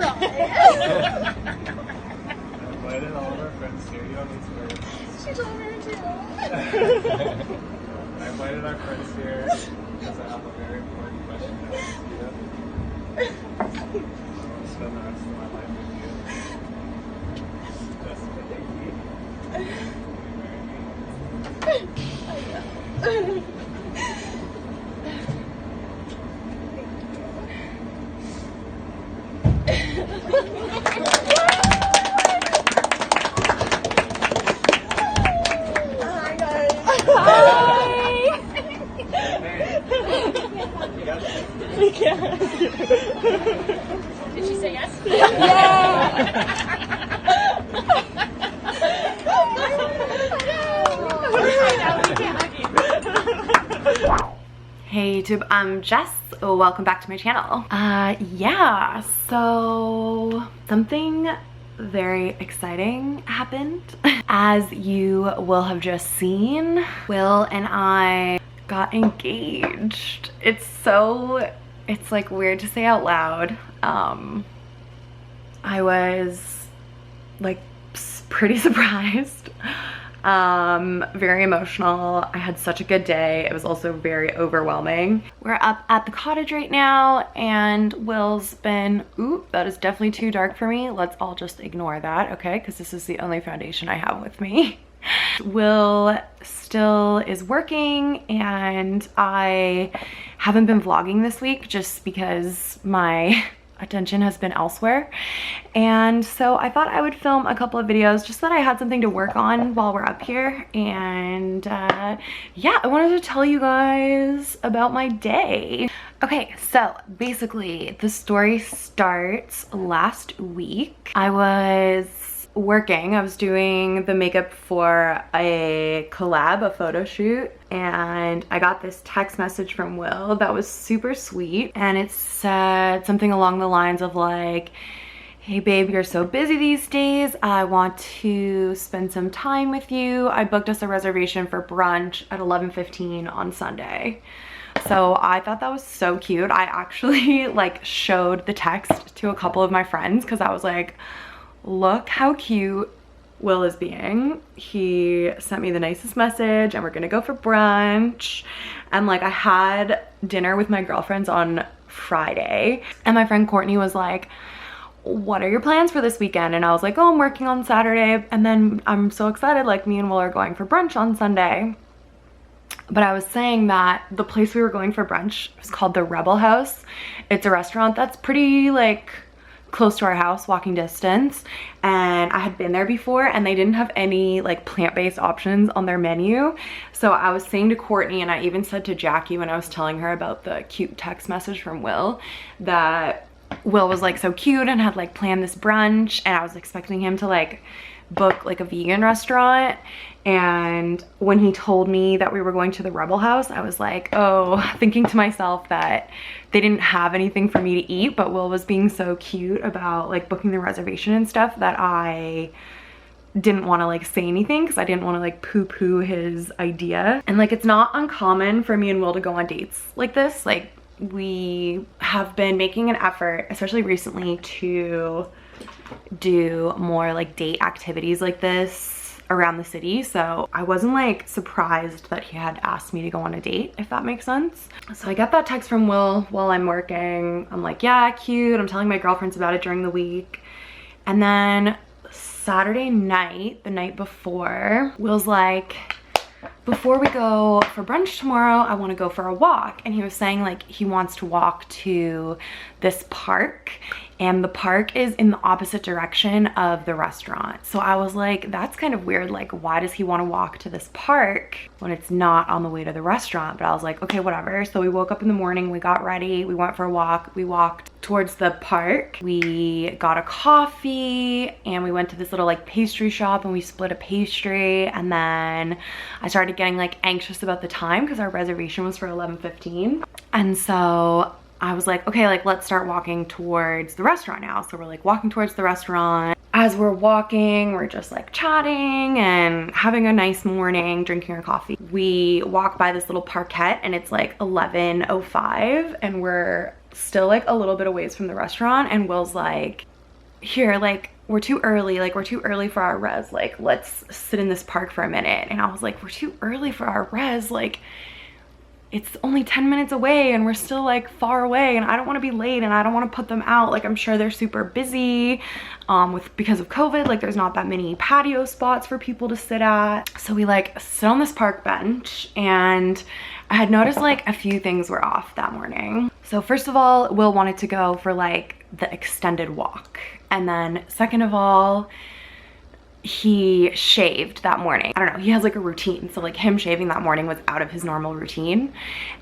cry. I invited all of our friends here. You don't need to worry. She told me to. I invited our friends here because I have a very important question to ask you. I want to spend the rest of my life with you. Just for you. Will you marry me? Did she say yes? Hey YouTube, I'm Jess. Welcome back to my channel. Yeah, so something very exciting happened. As you will have just seen, Will and I got engaged. It's like weird to say out loud. I was like pretty surprised. Very emotional. I had such a good day. It was also very overwhelming. We're up at the cottage right now and Will's been, ooh, that is definitely too dark for me. Let's all just ignore that, okay? Because this is the only foundation I have with me. Will still is working and I haven't been vlogging this week just because my attention has been elsewhere, and so I thought I would film a couple of videos just so that I had something to work on while we're up here. And yeah, I wanted to tell you guys about my day. Okay, so basically the story starts last week. I was working. I was doing the makeup for a collab, a photo shoot, and I got this text message from Will that was super sweet, and it said something along the lines of like, hey babe, you're so busy these days. I want to spend some time with you. I booked us a reservation for brunch at 11:15 on Sunday. So I thought that was so cute. I actually like showed the text to a couple of my friends because I was like, look how cute Will is being. He sent me the nicest message and we're gonna go for brunch. And like I had dinner with my girlfriends on Friday and my friend Courtney was like, what are your plans for this weekend? And I was like, oh, I'm working on Saturday and then I'm so excited, like me and Will are going for brunch on Sunday. But I was saying that the place we were going for brunch was called the Rebel House. It's a restaurant that's pretty like close to our house, walking distance, and I had been there before and they didn't have any like plant-based options on their menu. So I was saying to Courtney, and I even said to Jackie when I was telling her about the cute text message from Will, that Will was like so cute and had like planned this brunch, and I was expecting him to like book like a vegan restaurant. And when he told me that we were going to the Rebel House, I was like, oh, thinking to myself that they didn't have anything for me to eat, but Will was being so cute about like booking the reservation and stuff that I didn't want to like say anything because I didn't want to like poo-poo his idea. And like it's not uncommon for me and Will to go on dates like this. Like we have been making an effort, especially recently, to do more like date activities like this around the city. So I wasn't like surprised that he had asked me to go on a date, if that makes sense. So I got that text from Will while I'm working. I'm like, yeah, cute. I'm telling my girlfriends about it during the week. And then Saturday night, the night before, Will's like, before we go for brunch tomorrow, I want to go for a walk. And he was saying like he wants to walk to this park, and the park is in the opposite direction of the restaurant. So I was like, that's kind of weird. Like, why does he want to walk to this park when it's not on the way to the restaurant? But I was like, okay, whatever. So we woke up in the morning, we got ready, we went for a walk, we walked towards the park, we got a coffee, and we went to this little like pastry shop and we split a pastry. And then I started getting like anxious about the time because our reservation was for 11:15. And so I was like, okay, like let's start walking towards the restaurant now. So we're like walking towards the restaurant. As we're walking, we're just like chatting and having a nice morning, drinking our coffee. We walk by this little parkette and it's like 11:05 and we're still like a little bit away from the restaurant. And Will's like, here, like, we're too early, like, we're too early for our res, like, let's sit in this park for a minute. And I was like, we're too early for our res, like, it's only 10 minutes away and we're still like far away, and I don't want to be late and I don't want to put them out. Like, I'm sure they're super busy because of COVID. Like, there's not that many patio spots for people to sit at. So we like sit on this park bench, and I had noticed like a few things were off that morning. So first of all, Will wanted to go for like the extended walk. And then second of all, he shaved that morning. I don't know, he has like a routine. So like him shaving that morning was out of his normal routine.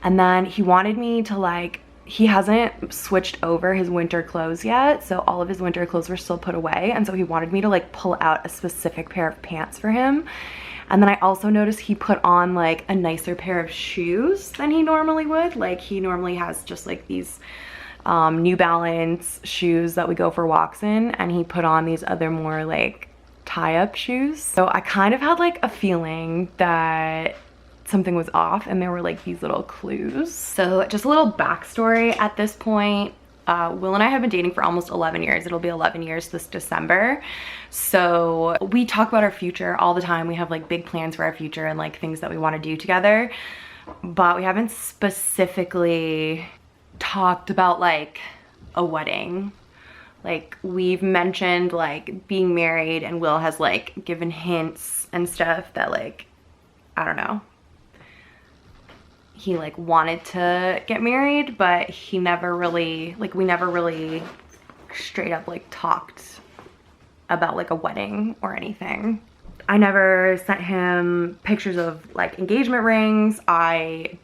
And then he wanted me to like, he hasn't switched over his winter clothes yet. So all of his winter clothes were still put away. And so he wanted me to like pull out a specific pair of pants for him. And then I also noticed he put on like a nicer pair of shoes than he normally would. Like, he normally has just like these New Balance shoes that we go for walks in. And he put on these other more like tie-up shoes. So I kind of had like a feeling that something was off, and there were like these little clues. So just a little backstory at this point. Will and I have been dating for almost 11 years. It'll be 11 years this December. So we talk about our future all the time. We have like big plans for our future and like things that we want to do together, but we haven't specifically talked about like a wedding. Like, we've mentioned like being married, and Will has like given hints and stuff that like, I don't know, he like wanted to get married, but he never really, like, we never really straight up like talked about like a wedding or anything. I never sent him pictures of like engagement rings. I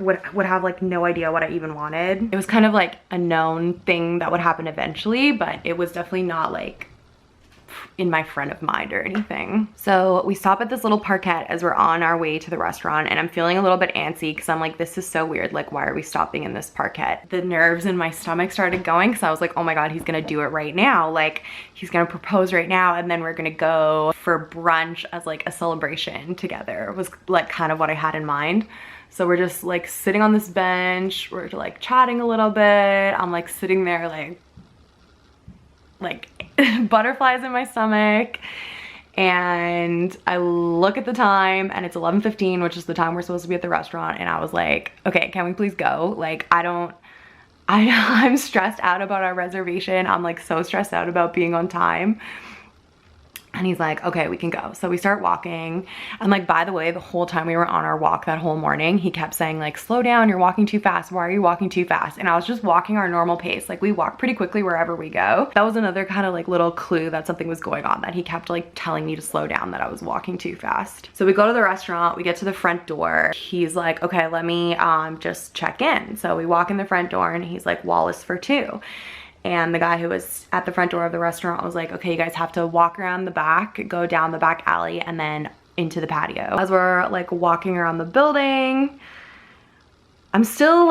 would have like no idea what I even wanted. It was kind of like a known thing that would happen eventually, but it was definitely not like in my front of mind or anything. So we stop at this little parkette as we're on our way to the restaurant, and I'm feeling a little bit antsy because I'm like, this is so weird. Like, why are we stopping in this parkette? The nerves in my stomach started going because I was like, oh my God, he's gonna do it right now. Like, he's gonna propose right now, and then we're gonna go for brunch as like a celebration together. It was like kind of what I had in mind. So we're just like sitting on this bench, we're like chatting a little bit. I'm like sitting there like butterflies in my stomach, and I look at the time and it's 11:15, which is the time we're supposed to be at the restaurant, and I was like, okay, can we please go? Like, I'm stressed out about our reservation. I'm like so stressed out about being on time. And he's like, okay, we can go. So we start walking. And like, by the way, the whole time we were on our walk that whole morning, he kept saying like, slow down, you're walking too fast. Why are you walking too fast? And I was just walking our normal pace. Like, we walk pretty quickly wherever we go. That was another kind of like little clue that something was going on, that he kept like telling me to slow down, that I was walking too fast. So we go to the restaurant, we get to the front door. He's like, okay, let me just check in. So we walk in the front door, and he's like, Wallace for two. And the guy who was at the front door of the restaurant was like, okay, you guys have to walk around the back, go down the back alley, and then into the patio. As we're like walking around the building, I still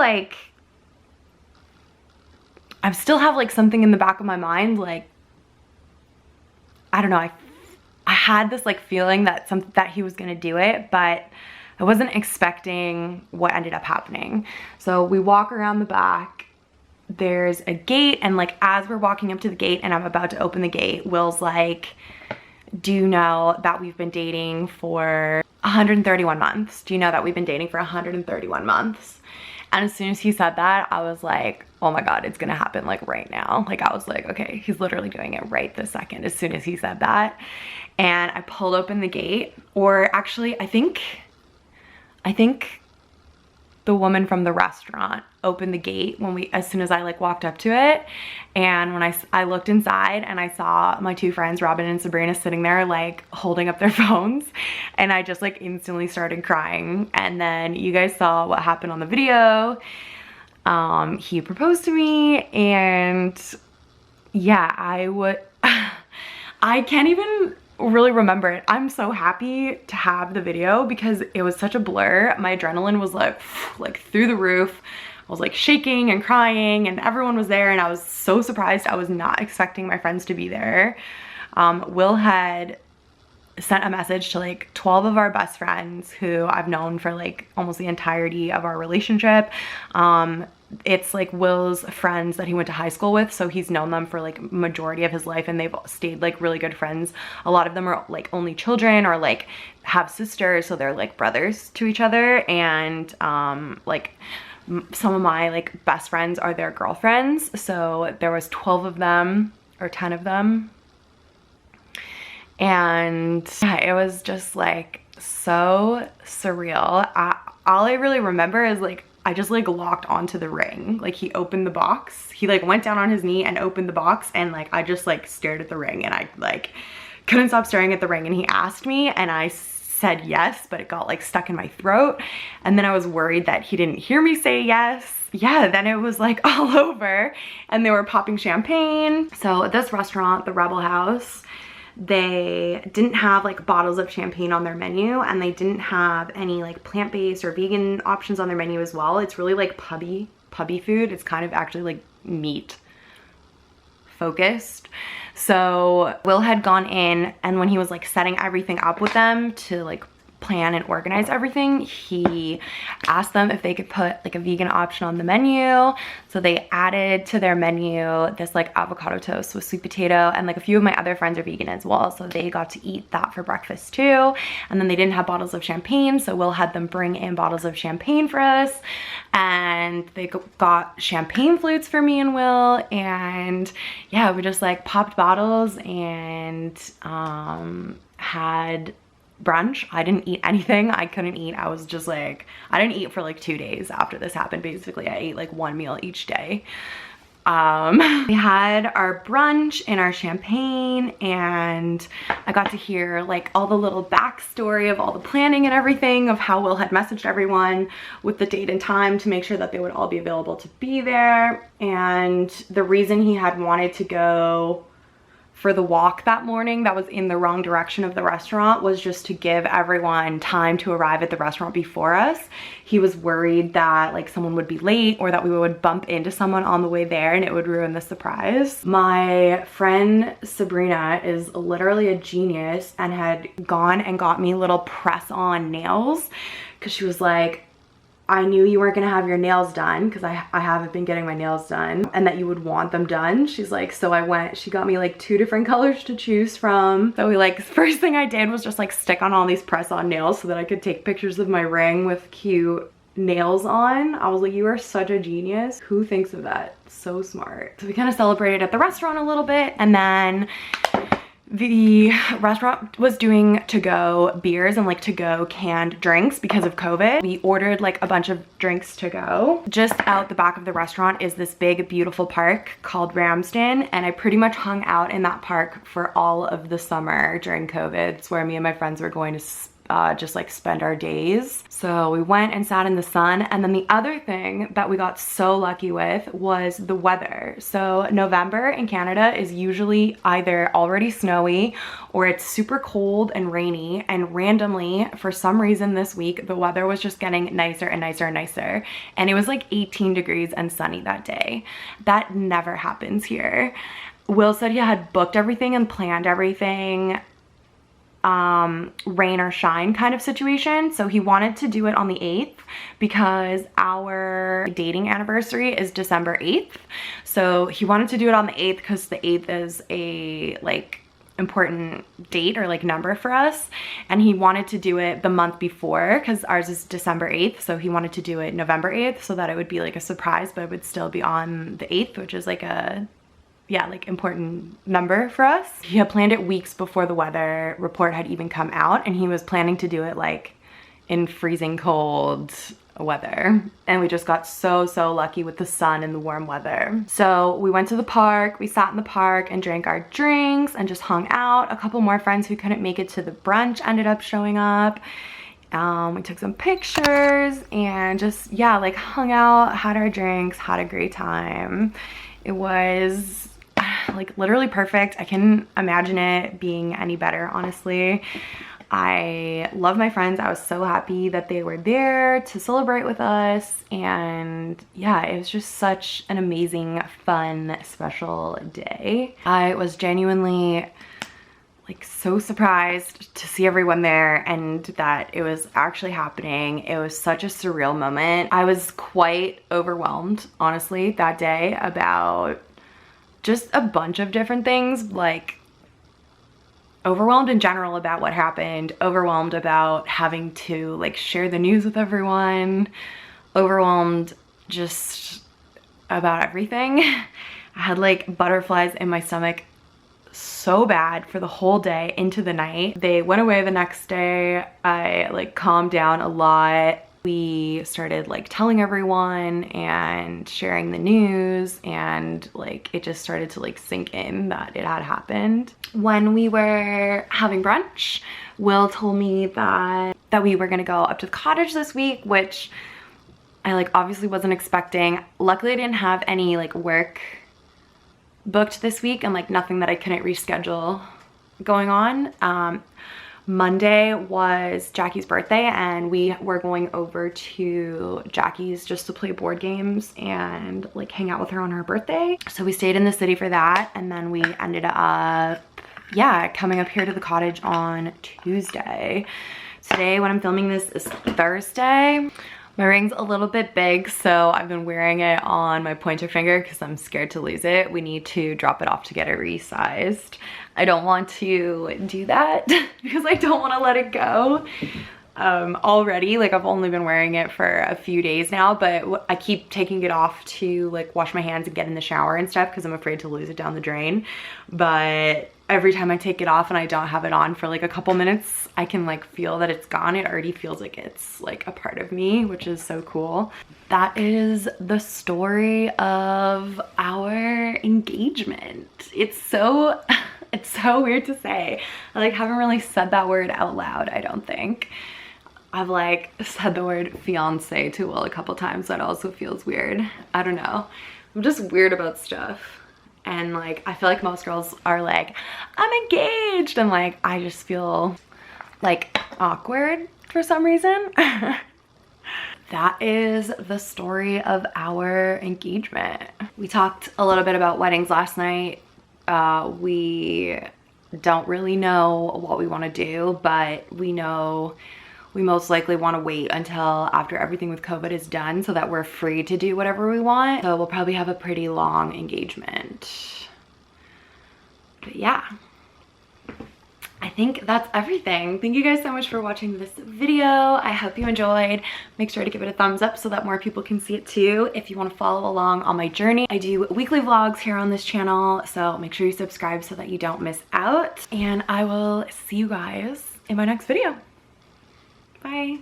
have like something in the back of my mind. Like, I don't know, I had this like feeling that he was gonna do it, but I wasn't expecting what ended up happening. So we walk around the back. There's a gate, and like as we're walking up to the gate and I'm about to open the gate, Will's like, do you know that we've been dating for 131 months? Do you know that we've been dating for 131 months? And as soon as he said that, I was like, oh my God, it's gonna happen like right now. Like, I was like, okay, he's literally doing it right this second as soon as he said that. And I pulled open the gate, or actually I think the woman from the restaurant opened the gate as soon as I like walked up to it. And when I looked inside, and I saw my two friends, Robin and Sabrina, sitting there like holding up their phones, and I just like instantly started crying. And then you guys saw what happened on the video. He proposed to me, and yeah, I can't even really remember it. I'm so happy to have the video because it was such a blur. My adrenaline was like through the roof. I was like shaking and crying, and everyone was there, and I was so surprised. I was not expecting my friends to be there. Will had sent a message to like 12 of our best friends who I've known for like almost the entirety of our relationship. it's like Will's friends that he went to high school with, so he's known them for like majority of his life, and they've stayed like really good friends. A lot of them are like only children or like have sisters, so they're like brothers to each other. And like some of my like best friends are their girlfriends. So there was 12 of them or 10 of them, and yeah, it was just like so surreal. All I really remember is like I just like locked onto the ring. Like he opened the box, he like went down on his knee and opened the box, and like I just like stared at the ring, and I like couldn't stop staring at the ring. And he asked me and I said yes, but it got like stuck in my throat, and then I was worried that he didn't hear me say yes. Yeah, then it was like all over, and they were popping champagne. So at this restaurant, the Rebel House, they didn't have like bottles of champagne on their menu, and they didn't have any like plant-based or vegan options on their menu as well. It's really like pubby food. It's kind of actually like meat focused. So Will had gone in, and when he was like setting everything up with them to like plan and organize everything, he asked them if they could put like a vegan option on the menu. So they added to their menu this like avocado toast with sweet potato, and like a few of my other friends are vegan as well, so they got to eat that for breakfast too. And then they didn't have bottles of champagne, so Will had them bring in bottles of champagne for us, and they got champagne flutes for me and Will. And yeah, we just like popped bottles and had brunch. I didn't eat anything. I couldn't eat. I was just like, I didn't eat for like 2 days after this happened. Basically, I ate like one meal each day. We had our brunch and our champagne, and I got to hear like all the little backstory of all the planning and everything, of how Will had messaged everyone with the date and time to make sure that they would all be available to be there. And the reason he had wanted to go for the walk that morning that was in the wrong direction of the restaurant was just to give everyone time to arrive at the restaurant before us. He was worried that like someone would be late, or that we would bump into someone on the way there and it would ruin the surprise. My friend Sabrina is literally a genius and had gone and got me little press-on nails, because she was like, I knew you weren't gonna have your nails done, because I haven't been getting my nails done, and that you would want them done. She's like, so I went, she got me like 2 different colors to choose from. So we like, first thing I did was just like stick on all these press-on nails so that I could take pictures of my ring with cute nails on. I was like, you are such a genius. Who thinks of that? So smart. So we kind of celebrated at the restaurant a little bit, and then the restaurant was doing to-go beers and like to-go canned drinks because of COVID. We ordered like a bunch of drinks to go. Just out the back of the restaurant is this big, beautiful park called Ramsden, and I pretty much hung out in that park for all of the summer during COVID. It's where me and my friends were going to just like spend our days. So we went and sat in the sun. And then the other thing that we got so lucky with was the weather. So November in Canada is usually either already snowy or it's super cold and rainy, and randomly for some reason this week the weather was just getting nicer and nicer and nicer, and it was like 18 degrees and sunny that day. That never happens here. Will said he had booked everything and planned everything, rain or shine kind of situation. So he wanted to do it on the 8th because our dating anniversary is December 8th. So he wanted to do it on the 8th because the 8th is a like important date or like number for us, and he wanted to do it the month before because ours is December 8th. So he wanted to do it November 8th so that it would be like a surprise, but it would still be on the 8th, which is like a like important number for us. He had planned it weeks before the weather report had even come out, and he was planning to do it like in freezing cold weather. And we just got so lucky with the sun and the warm weather. So we went to the park, we sat in the park and drank our drinks and just hung out. A couple more friends who couldn't make it to the brunch ended up showing up. We took some pictures and just, yeah, like hung out, had our drinks, had a great time. It was like literally perfect. I couldn't imagine it being any better, honestly. I love my friends. I was so happy that they were there to celebrate with us, and yeah, it was just such an amazing, fun, special day. I was genuinely like so surprised to see everyone there and that it was actually happening. It was such a surreal moment. I was quite overwhelmed, honestly, that day about just a bunch of different things, like overwhelmed in general about what happened, overwhelmed about having to like share the news with everyone, overwhelmed just about everything. I had like butterflies in my stomach so bad for the whole day into the night. They went away the next day. I like calmed down a lot. We started like telling everyone and sharing the news, and like it just started to like sink in that it had happened. When we were having brunch, Will told me that we were gonna go up to the cottage this week, which I like obviously wasn't expecting. Luckily I didn't have any like work booked this week and like nothing that I couldn't reschedule going on. Monday was Jackie's birthday and we were going over to Jackie's just to play board games and like hang out with her on her birthday. So we stayed in the city for that, and then we ended up, yeah, coming up here to the cottage on Tuesday. Today when I'm filming this is Thursday. My ring's a little bit big, so I've been wearing it on my pointer finger because I'm scared to lose it. We need to drop it off to get it resized. I don't want to do that because I don't want to let it go already. Like I've only been wearing it for a few days now, but I keep taking it off to like wash my hands and get in the shower and stuff because I'm afraid to lose it down the drain. But every time I take it off and I don't have it on for like a couple minutes, I can like feel that it's gone. It already feels like it's like a part of me, which is so cool. That is the story of our engagement. It's so weird to say. I like haven't really said that word out loud, I don't think. I've like said the word fiance to Will a couple times. That also feels weird. I don't know. I'm just weird about stuff. And like, I feel like most girls are like, I'm engaged. And like, I just feel like awkward for some reason. That is the story of our engagement. We talked a little bit about weddings last night. We don't really know what we want to do, but we know we most likely want to wait until after everything with COVID is done so that we're free to do whatever we want. So we'll probably have a pretty long engagement. But yeah, I think that's everything. Thank you guys so much for watching this video. I hope you enjoyed. Make sure to give it a thumbs up so that more people can see it too. If you want to follow along on my journey, I do weekly vlogs here on this channel, so make sure you subscribe so that you don't miss out. And I will see you guys in my next video. Bye.